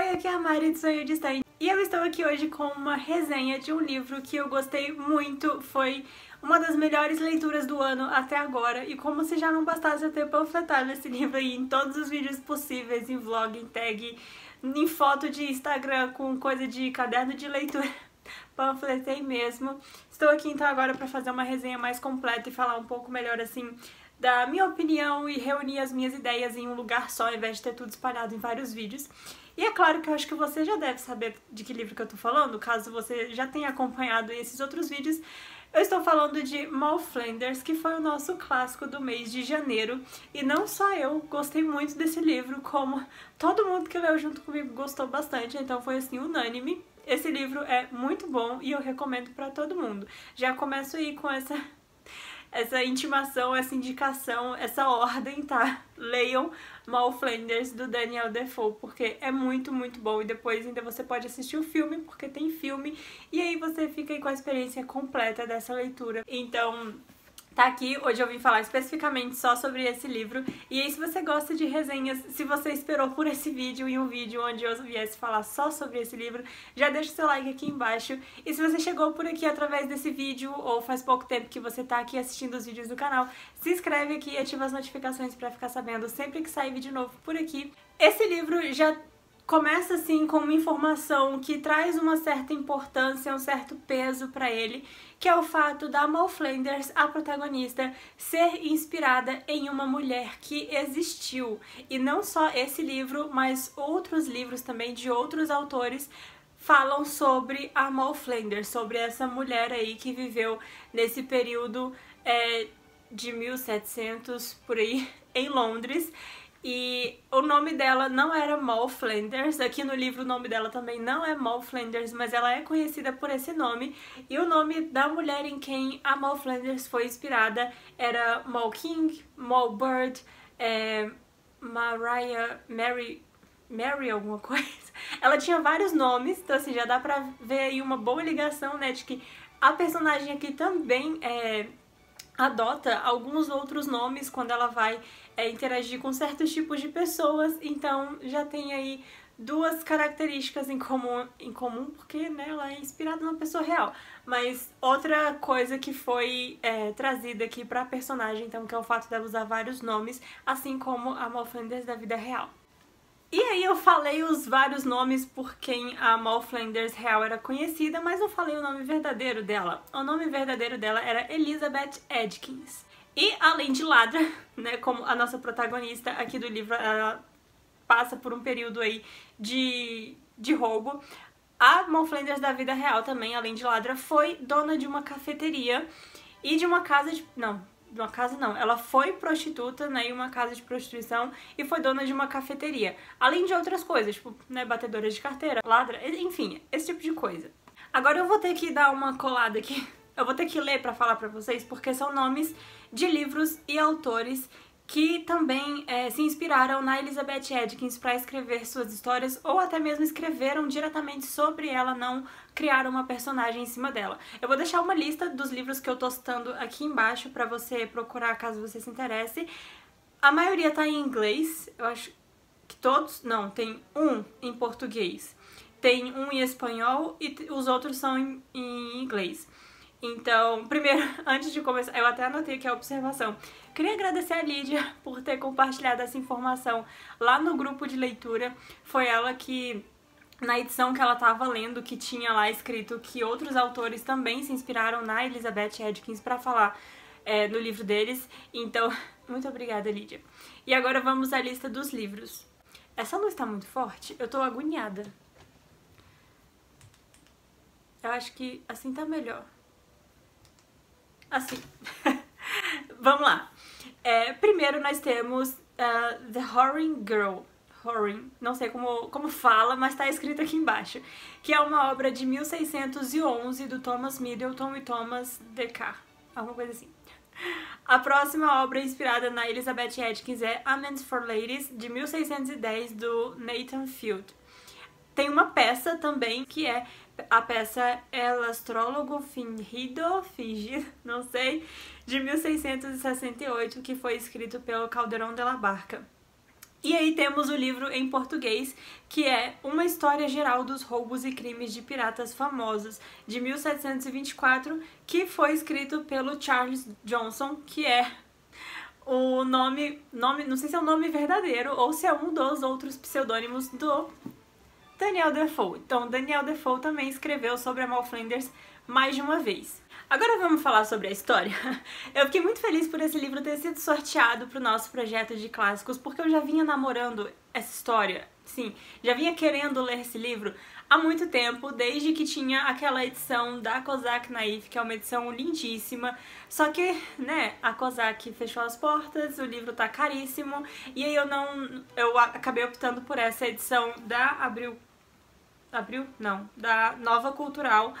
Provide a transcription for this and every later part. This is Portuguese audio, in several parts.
Oi, aqui é a Mari do Sonho Distante e eu estou aqui hoje com uma resenha de um livro que eu gostei muito, foi uma das melhores leituras do ano até agora, e como se já não bastasse eu ter panfletado esse livro aí em todos os vídeos possíveis, em vlog, em tag, em foto de Instagram, com coisa de caderno de leitura, panfletei mesmo. Estou aqui então agora para fazer uma resenha mais completa e falar um pouco melhor assim da minha opinião e reunir as minhas ideias em um lugar só, ao invés de ter tudo espalhado em vários vídeos. E é claro que eu acho que você já deve saber de que livro que eu tô falando, caso você já tenha acompanhado esses outros vídeos. Eu estou falando de Moll Flanders, que foi o nosso clássico do mês de janeiro. E não só eu gostei muito desse livro, como todo mundo que leu junto comigo gostou bastante, então foi assim, unânime. Esse livro é muito bom e eu recomendo pra todo mundo. Já começo aí com essa intimação, essa indicação, essa ordem, tá? Leiam Moll Flanders, do Daniel Defoe, porque é muito, muito bom. E depois ainda você pode assistir o filme, porque tem filme, e aí você fica aí com a experiência completa dessa leitura. Então, tá aqui, hoje eu vim falar especificamente só sobre esse livro. E aí, se você gosta de resenhas, se você esperou por esse vídeo e um vídeo onde eu viesse falar só sobre esse livro, já deixa o seu like aqui embaixo. E se você chegou por aqui através desse vídeo, ou faz pouco tempo que você tá aqui assistindo os vídeos do canal, se inscreve aqui e ativa as notificações pra ficar sabendo sempre que sair vídeo novo por aqui. Esse livro já começa assim com uma informação que traz uma certa importância, um certo peso pra ele, que é o fato da Moll Flanders, a protagonista, ser inspirada em uma mulher que existiu. E não só esse livro, mas outros livros também de outros autores falam sobre a Moll Flanders, sobre essa mulher aí que viveu nesse período de 1700, por aí, em Londres. E o nome dela não era Moll Flanders, aqui no livro o nome dela também não é Moll Flanders, mas ela é conhecida por esse nome. E o nome da mulher em quem a Moll Flanders foi inspirada era Moll King, Moll Bird, Mary alguma coisa. Ela tinha vários nomes, então assim, já dá pra ver aí uma boa ligação, né, de que a personagem aqui também adota alguns outros nomes quando ela vai interagir com certos tipos de pessoas, então já tem aí duas características em comum porque, né, ela é inspirada numa pessoa real. Mas outra coisa que foi trazida aqui pra personagem, então, que é o fato dela usar vários nomes, assim como a Moll Flanders da vida real. E aí eu falei os vários nomes por quem a Moll Flanders real era conhecida, mas não falei o nome verdadeiro dela. O nome verdadeiro dela era Elizabeth Edkins. E além de ladra, né, como a nossa protagonista aqui do livro, ela passa por um período aí de roubo, a Moll Flanders da vida real também, além de ladra, foi dona de uma cafeteria e de uma casa de... não, ela foi prostituta, né, em uma casa de prostituição, e foi dona de uma cafeteria. Além de outras coisas, tipo, né, batedora de carteira, ladra, enfim, esse tipo de coisa. Agora eu vou ter que dar uma colada aqui, eu vou ter que ler pra falar pra vocês, porque são nomes de livros e autores que também se inspiraram na Elizabeth Edkins para escrever suas histórias, ou até mesmo escreveram diretamente sobre ela, não criaram uma personagem em cima dela. Eu vou deixar uma lista dos livros que eu tô citando aqui embaixo para você procurar caso você se interesse. A maioria tá em inglês, eu acho que todos... não, tem um em português, tem um em espanhol e os outros são em inglês. Então, primeiro, antes de começar, eu até anotei aqui a observação. Queria agradecer a Lídia por ter compartilhado essa informação lá no grupo de leitura. Foi ela que, na edição que ela estava lendo, que tinha lá escrito que outros autores também se inspiraram na Elizabeth Edkins para falar no livro deles. Então, muito obrigada, Lídia. E agora vamos à lista dos livros. Essa luz tá muito forte? Eu tô agoniada. Eu acho que assim tá melhor. Assim. Vamos lá. Primeiro nós temos The Whoring Girl. Whoring, não sei como fala, mas tá escrito aqui embaixo. Que é uma obra de 1611 do Thomas Middleton e Thomas Decar. Alguma coisa assim. A próxima obra inspirada na Elizabeth Edkins é Amen's for Ladies, de 1610, do Nathan Field. Tem uma peça também, que é a peça El Astrólogo Fingido, não sei, de 1668, que foi escrito pelo Calderón de la Barca. E aí temos o livro em português, que é Uma História Geral dos Roubos e Crimes de Piratas Famosos, de 1724, que foi escrito pelo Charles Johnson, que é o nome, não sei se é o nome verdadeiro ou se é um dos outros pseudônimos do Daniel Defoe. Então, Daniel Defoe também escreveu sobre a Amal Flanders mais de uma vez. Agora vamos falar sobre a história. Eu fiquei muito feliz por esse livro ter sido sorteado para o nosso projeto de clássicos, porque eu já vinha namorando essa história, sim, já vinha querendo ler esse livro há muito tempo, desde que tinha aquela edição da Cosac Naif, que é uma edição lindíssima, só que, né, a Cosac fechou as portas, o livro tá caríssimo, e aí eu acabei optando por essa edição da da Nova Cultural,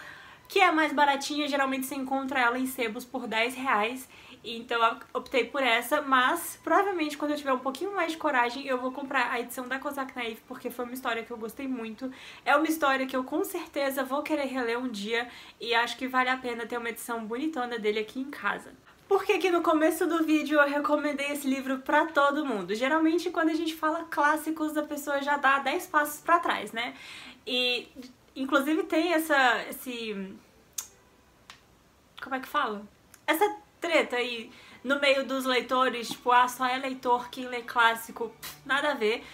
que é mais baratinha, geralmente você encontra ela em sebos por R$10, então eu optei por essa, mas provavelmente quando eu tiver um pouquinho mais de coragem eu vou comprar a edição da Cosac Naif, porque foi uma história que eu gostei muito, é uma história que eu com certeza vou querer reler um dia e acho que vale a pena ter uma edição bonitona dele aqui em casa. Por que que no começo do vídeo eu recomendei esse livro pra todo mundo? Geralmente quando a gente fala clássicos a pessoa já dá 10 passos pra trás, né? E inclusive tem como é que fala? Essa treta aí no meio dos leitores, tipo, só é leitor quem lê clássico, nada a ver.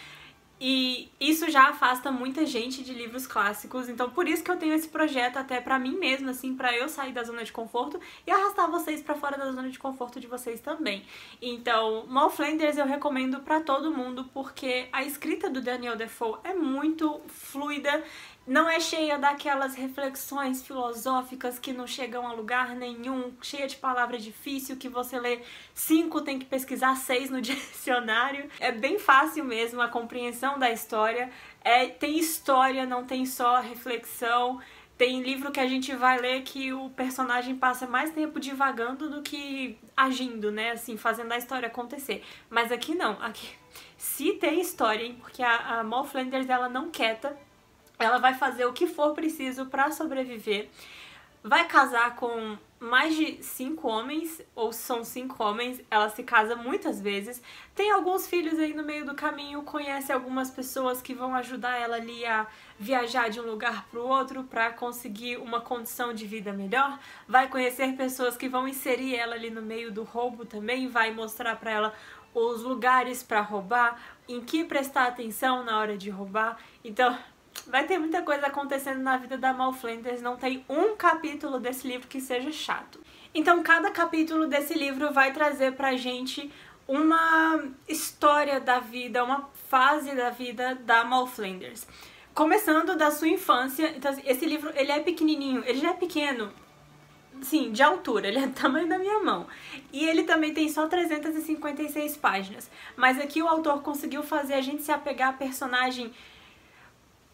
E isso já afasta muita gente de livros clássicos, então por isso que eu tenho esse projeto até pra mim mesma, assim, pra eu sair da zona de conforto e arrastar vocês pra fora da zona de conforto de vocês também. Então, Amal Flanders eu recomendo pra todo mundo porque a escrita do Daniel Defoe é muito fluida, não é cheia daquelas reflexões filosóficas que não chegam a lugar nenhum, cheia de palavra difícil, que você lê 5, tem que pesquisar 6 no dicionário. É bem fácil mesmo a compreensão da história. Tem história, não tem só reflexão. Tem livro que a gente vai ler que o personagem passa mais tempo divagando do que agindo, né? Assim, fazendo a história acontecer. Mas aqui não. Aqui, se tem história, hein? Porque a Amal Flanders, ela não quieta. Ela vai fazer o que for preciso pra sobreviver. Vai casar com mais de 5 homens, ou são 5 homens, ela se casa muitas vezes. Tem alguns filhos aí no meio do caminho, conhece algumas pessoas que vão ajudar ela ali a viajar de um lugar pro outro pra conseguir uma condição de vida melhor. Vai conhecer pessoas que vão inserir ela ali no meio do roubo também, vai mostrar pra ela os lugares pra roubar, em que prestar atenção na hora de roubar. Então, vai ter muita coisa acontecendo na vida da Amal Flanders, não tem um capítulo desse livro que seja chato. Então cada capítulo desse livro vai trazer pra gente uma história da vida, uma fase da vida da Amal Flanders. Começando da sua infância, então esse livro ele é pequenininho, ele já é pequeno, sim, de altura, ele é do tamanho da minha mão. E ele também tem só 356 páginas, mas aqui o autor conseguiu fazer a gente se apegar a personagem.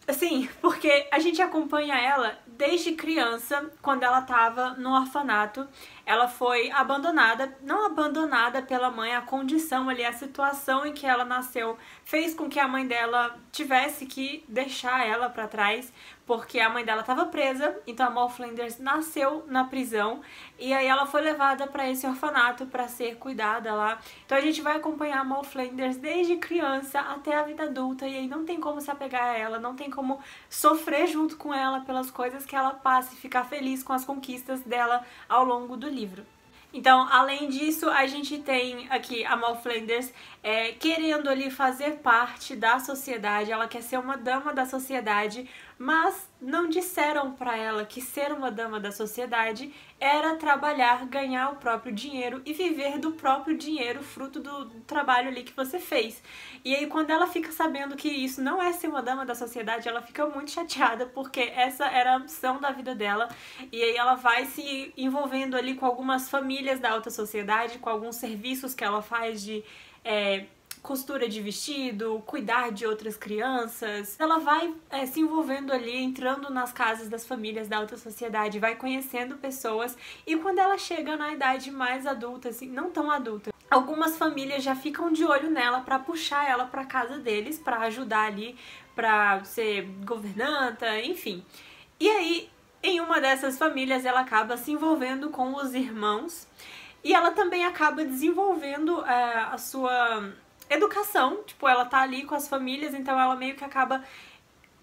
Assim, porque a gente acompanha ela desde criança, quando ela tava no orfanato. Ela foi abandonada, não abandonada pela mãe, a condição ali, a situação em que ela nasceu fez com que a mãe dela tivesse que deixar ela pra trás, porque a mãe dela estava presa, então a Amal Flanders nasceu na prisão e aí ela foi levada para esse orfanato para ser cuidada lá. Então a gente vai acompanhar a Amal Flanders desde criança até a vida adulta e aí não tem como se apegar a ela, não tem como sofrer junto com ela pelas coisas que ela passa e ficar feliz com as conquistas dela ao longo do livro. Então, além disso, a gente tem aqui a Amal Flanders querendo ali fazer parte da sociedade, ela quer ser uma dama da sociedade, mas não disseram pra ela que ser uma dama da sociedade era trabalhar, ganhar o próprio dinheiro e viver do próprio dinheiro, fruto do trabalho ali que você fez. E aí quando ela fica sabendo que isso não é ser uma dama da sociedade, ela fica muito chateada, porque essa era a ambição da vida dela, e aí ela vai se envolvendo ali com algumas famílias da alta sociedade, com alguns serviços que ela faz de costura de vestido, cuidar de outras crianças. Ela vai se envolvendo ali, entrando nas casas das famílias da alta sociedade, vai conhecendo pessoas e quando ela chega na idade mais adulta, assim, não tão adulta, algumas famílias já ficam de olho nela pra puxar ela pra casa deles, pra ajudar ali, pra ser governanta, enfim. E aí, em uma dessas famílias, ela acaba se envolvendo com os irmãos e ela também acaba desenvolvendo a sua educação, tipo, ela tá ali com as famílias, então ela meio que acaba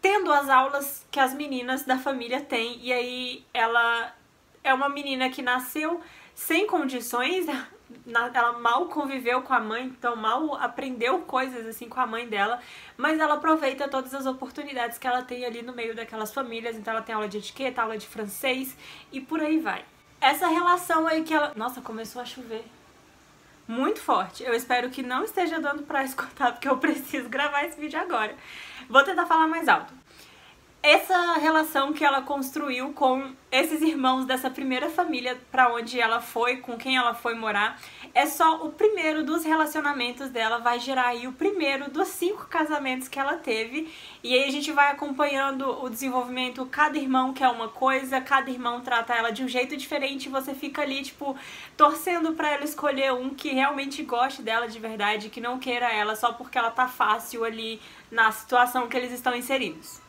tendo as aulas que as meninas da família têm, e aí ela é uma menina que nasceu sem condições, ela mal conviveu com a mãe, então mal aprendeu coisas assim com a mãe dela, mas ela aproveita todas as oportunidades que ela tem ali no meio daquelas famílias, então ela tem aula de etiqueta, aula de francês e por aí vai. Essa relação aí que ela... Nossa, começou a chover muito forte. Eu espero que não esteja dando pra escutar, porque eu preciso gravar esse vídeo agora. Vou tentar falar mais alto. Essa relação que ela construiu com esses irmãos dessa primeira família pra onde ela foi, com quem ela foi morar, é só o primeiro dos relacionamentos dela, vai gerar aí o primeiro dos 5 casamentos que ela teve, e aí a gente vai acompanhando o desenvolvimento, cada irmão quer uma coisa, cada irmão trata ela de um jeito diferente, e você fica ali, tipo, torcendo pra ela escolher um que realmente goste dela de verdade, que não queira ela só porque ela tá fácil ali na situação que eles estão inseridos.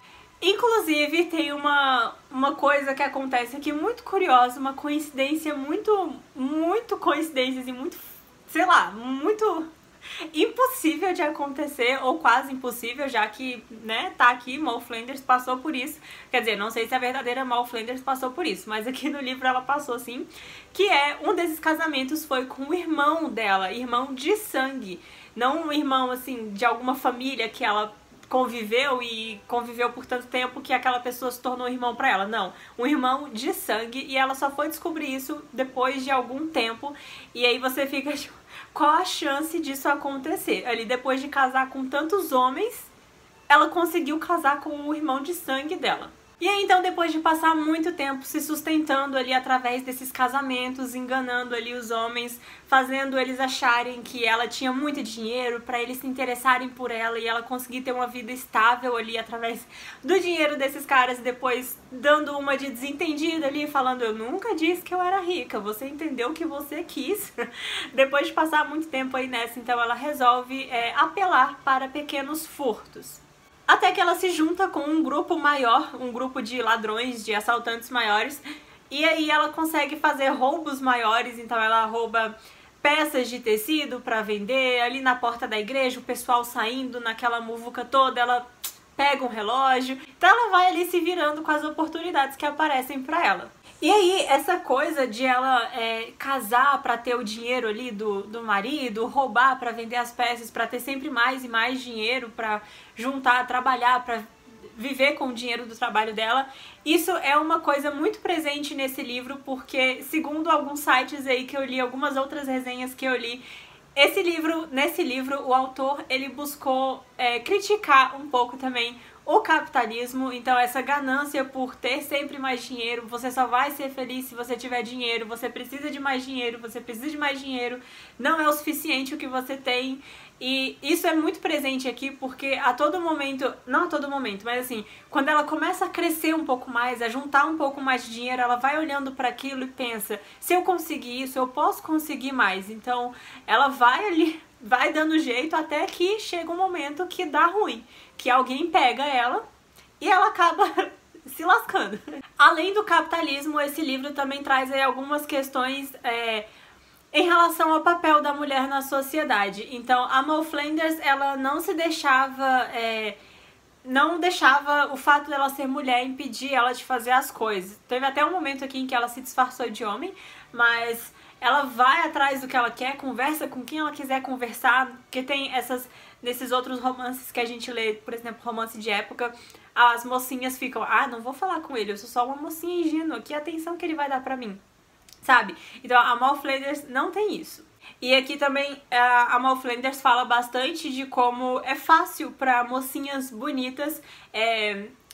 Inclusive, tem uma coisa que acontece aqui muito curiosa, uma coincidência muito coincidência, assim, muito, sei lá, muito impossível de acontecer, ou quase impossível, já que, né, tá aqui, Moll Flanders passou por isso. Quer dizer, não sei se a verdadeira Moll Flanders passou por isso, mas aqui no livro ela passou sim, que é, um desses casamentos foi com o irmão dela, irmão de sangue, não um irmão, assim, de alguma família que ela conviveu por tanto tempo que aquela pessoa se tornou irmão pra ela. Não, um irmão de sangue, e ela só foi descobrir isso depois de algum tempo, e aí você fica tipo, qual a chance disso acontecer? Ali depois de casar com tantos homens, ela conseguiu casar com o irmão de sangue dela. E aí então, depois de passar muito tempo se sustentando ali através desses casamentos, enganando ali os homens, fazendo eles acharem que ela tinha muito dinheiro pra eles se interessarem por ela e ela conseguir ter uma vida estável ali através do dinheiro desses caras, e depois dando uma de desentendida ali, falando, eu nunca disse que eu era rica, você entendeu o que você quis. Depois de passar muito tempo aí nessa, então ela resolve apelar para pequenos furtos. Até que ela se junta com um grupo maior, um grupo de ladrões, de assaltantes maiores, e aí ela consegue fazer roubos maiores, então ela rouba peças de tecido pra vender, ali na porta da igreja, o pessoal saindo naquela muvuca toda, ela pega um relógio, então ela vai ali se virando com as oportunidades que aparecem pra ela. E aí, essa coisa de ela casar pra ter o dinheiro ali do marido, roubar pra vender as peças, pra ter sempre mais e mais dinheiro pra juntar, trabalhar, pra viver com o dinheiro do trabalho dela, isso é uma coisa muito presente nesse livro, porque segundo alguns sites aí que eu li, algumas outras resenhas que eu li, nesse livro, o autor, ele buscou criticar um pouco também o capitalismo, então essa ganância por ter sempre mais dinheiro, você só vai ser feliz se você tiver dinheiro, você precisa de mais dinheiro, você precisa de mais dinheiro, não é o suficiente o que você tem, e isso é muito presente aqui porque a todo momento, não a todo momento, mas assim, quando ela começa a crescer um pouco mais, a juntar um pouco mais de dinheiro, ela vai olhando para aquilo e pensa, se eu conseguir isso, eu posso conseguir mais, então ela vai ali, vai dando jeito até que chega um momento que dá ruim, que alguém pega ela e ela acaba se lascando. Além do capitalismo, esse livro também traz aí algumas questões em relação ao papel da mulher na sociedade. Então, a Moll Flanders, ela não se deixava... não deixava o fato dela ser mulher impedir ela de fazer as coisas. Teve até um momento aqui em que ela se disfarçou de homem, mas ela vai atrás do que ela quer, conversa com quem ela quiser conversar, porque tem nesses outros romances que a gente lê, por exemplo, romance de época, as mocinhas ficam, não vou falar com ele, eu sou só uma mocinha ingênua, que atenção que ele vai dar pra mim, sabe? Então a Moll Flanders não tem isso. E aqui também a Moll Flanders fala bastante de como é fácil para mocinhas bonitas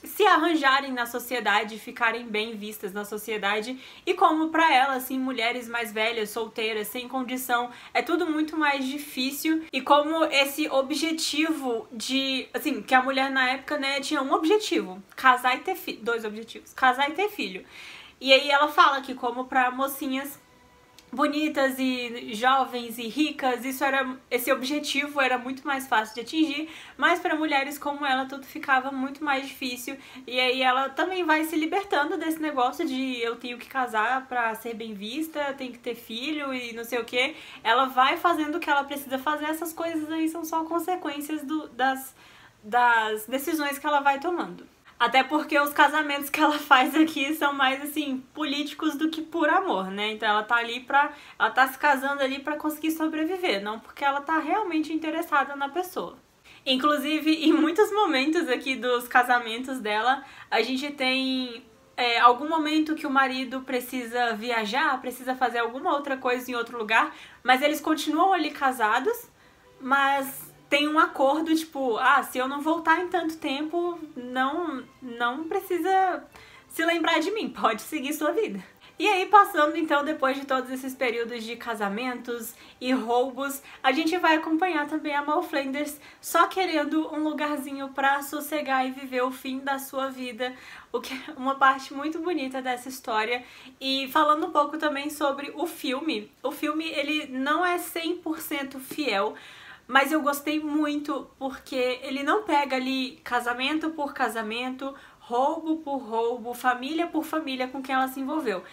se arranjarem na sociedade, ficarem bem vistas na sociedade, e como pra ela, assim, mulheres mais velhas, solteiras, sem condição, é tudo muito mais difícil, e como esse objetivo de, assim, que a mulher na época, né, tinha um objetivo, casar e ter filho, 2 objetivos, casar e ter filho. E aí ela fala que como pra mocinhas bonitas e jovens e ricas, esse objetivo era muito mais fácil de atingir, mas para mulheres como ela tudo ficava muito mais difícil, e aí ela também vai se libertando desse negócio de eu tenho que casar para ser bem vista, tenho que ter filho e não sei o que. Ela vai fazendo o que ela precisa fazer, essas coisas aí são só consequências das decisões que ela vai tomando. Até porque os casamentos que ela faz aqui são mais, assim, políticos do que por amor, né? Então ela tá se casando ali pra conseguir sobreviver, não porque ela tá realmente interessada na pessoa. Inclusive, em muitos momentos aqui dos casamentos dela, a gente tem algum momento que o marido precisa viajar, precisa fazer alguma outra coisa em outro lugar, mas eles continuam ali casados, mas tem um acordo, tipo, se eu não voltar em tanto tempo, não precisa se lembrar de mim, pode seguir sua vida. E aí, passando então, depois de todos esses períodos de casamentos e roubos, a gente vai acompanhar também a Mal Flanders só querendo um lugarzinho pra sossegar e viver o fim da sua vida, o que é uma parte muito bonita dessa história. E falando um pouco também sobre o filme ele não é 100% fiel, mas eu gostei muito porque ele não pega ali casamento por casamento, roubo por roubo, família por família com quem ela se envolveu.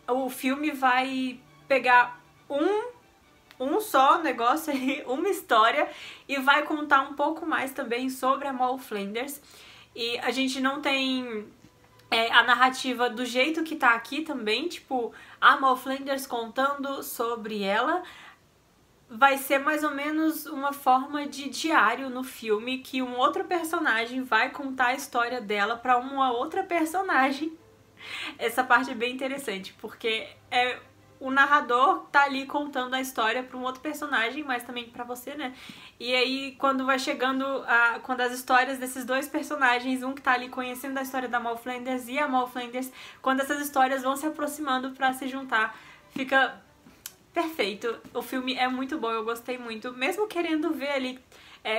O filme vai pegar um só negócio aí, uma história, e vai contar um pouco mais também sobre a Mal Flanders. E a gente não tem a narrativa do jeito que tá aqui também, tipo, a Mal Flanders contando sobre ela. Vai ser mais ou menos uma forma de diário no filme, que um outro personagem vai contar a história dela pra uma outra personagem. Essa parte é bem interessante, porque o narrador tá ali contando a história pra um outro personagem, mas também pra você, né? E aí, quando vai chegando, quando as histórias desses dois personagens, um que tá ali conhecendo a história da Mal Flanders e a Mal Flanders, quando essas histórias vão se aproximando pra se juntar, fica perfeito. O filme é muito bom, eu gostei muito. Mesmo querendo ver ali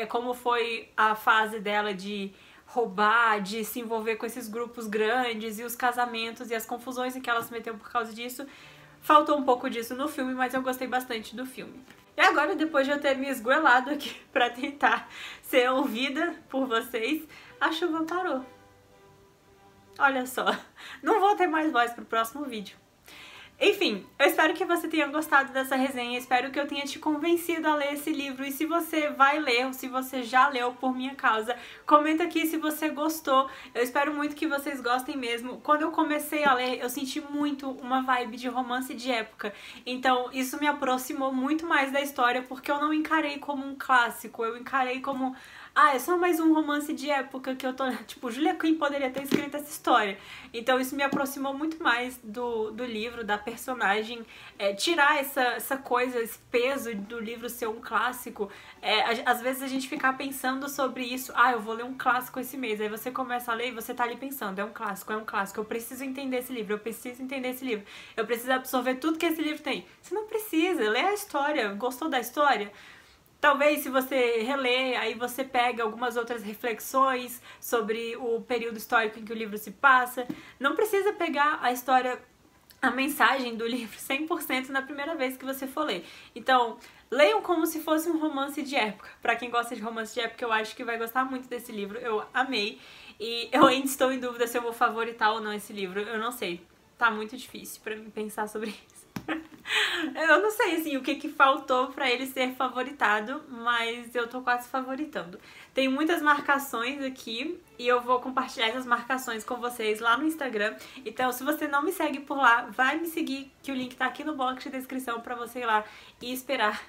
como foi a fase dela de roubar, de se envolver com esses grupos grandes e os casamentos e as confusões em que ela se meteu por causa disso, faltou um pouco disso no filme, mas eu gostei bastante do filme. E agora, depois de eu ter me esgoelado aqui pra tentar ser ouvida por vocês, a chuva parou. Olha só, não vou ter mais voz pro próximo vídeo. Enfim, eu espero que você tenha gostado dessa resenha, espero que eu tenha te convencido a ler esse livro, e se você vai ler ou se você já leu por minha causa, comenta aqui se você gostou. Eu espero muito que vocês gostem mesmo. Quando eu comecei a ler, eu senti muito uma vibe de romance de época, então isso me aproximou muito mais da história, porque eu não encarei como um clássico, eu encarei como é só mais um romance de época que eu tô... Tipo, Julia Quinn poderia ter escrito essa história. Então isso me aproximou muito mais do livro, da personagem. Tirar essa coisa, esse peso do livro ser um clássico. Às vezes a gente fica pensando sobre isso. Eu vou ler um clássico esse mês. Aí você começa a ler e você tá ali pensando, é um clássico, eu preciso entender esse livro, eu preciso entender esse livro. Eu preciso absorver tudo que esse livro tem. Você não precisa, lê a história. Gostou da história? Talvez, se você reler, aí você pega algumas outras reflexões sobre o período histórico em que o livro se passa. Não precisa pegar a história, a mensagem do livro 100% na primeira vez que você for ler. Então, leiam como se fosse um romance de época. Pra quem gosta de romance de época, eu acho que vai gostar muito desse livro. Eu amei. E eu ainda estou em dúvida se eu vou favoritar ou não esse livro. Eu não sei. Tá muito difícil pra mim pensar sobre isso. Eu não sei, assim, o que faltou pra ele ser favoritado, mas eu tô quase favoritando. Tem muitas marcações aqui e eu vou compartilhar essas marcações com vocês lá no Instagram. Então, se você não me segue por lá, vai me seguir, que o link tá aqui no box de descrição pra você ir lá e esperar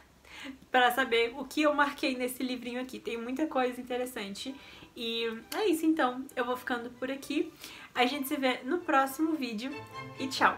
pra saber o que eu marquei nesse livrinho aqui. Tem muita coisa interessante. E é isso, então. Eu vou ficando por aqui. A gente se vê no próximo vídeo e tchau!